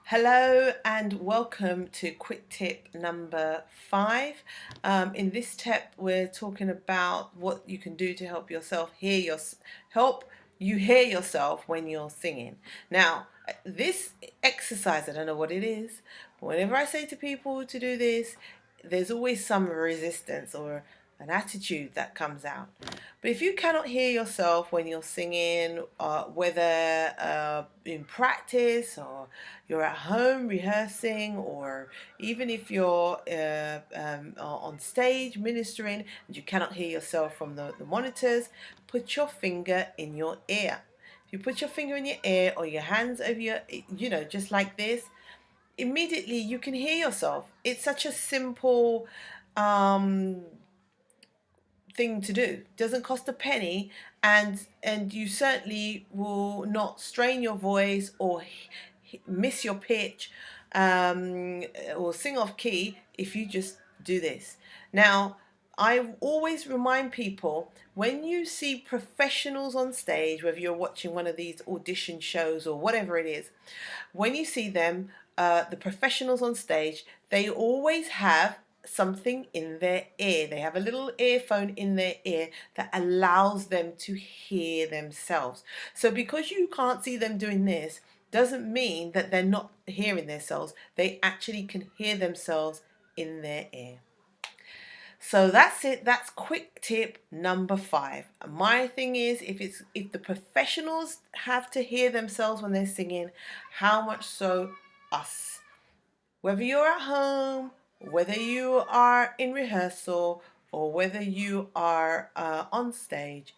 Hello and welcome to quick tip number 5. In this tip, we're talking about what you can do to help you hear yourself when you're singing. Now, this exercise, I don't know what it is, but whenever I say to people to do this, there's always some resistance or an attitude that comes out. But if you cannot hear yourself when you're singing, whether in practice or you're at home rehearsing, or even if you're on stage ministering and you cannot hear yourself from the monitors, put your finger in your ear. If you put your finger in your ear or your hands over your, just like this, immediately you can hear yourself. It's such a simple um, thing to do. Doesn't cost a penny, and you certainly will not strain your voice or miss your pitch, or sing off key if you just do this. Now, I always remind people, when you see professionals on stage, whether you're watching one of these audition shows or whatever it is, when you see them, the professionals on stage, they always have something in their ear. They have a little earphone in their ear that allows them to hear themselves. So because you can't see them doing this, doesn't mean that they're not hearing themselves. They actually can hear themselves in their ear. So that's it. That's quick tip number 5. My thing is, if the professionals have to hear themselves when they're singing, how much so us? Whether you're at home, whether you are in rehearsal, or whether you are on stage,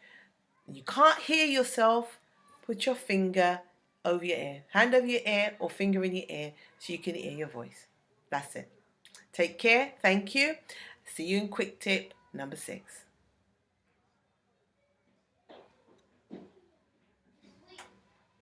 you can't hear yourself, put your finger over your ear, hand over your ear or finger in your ear so you can hear your voice. That's it. Take care. Thank you. See you in quick tip number 6.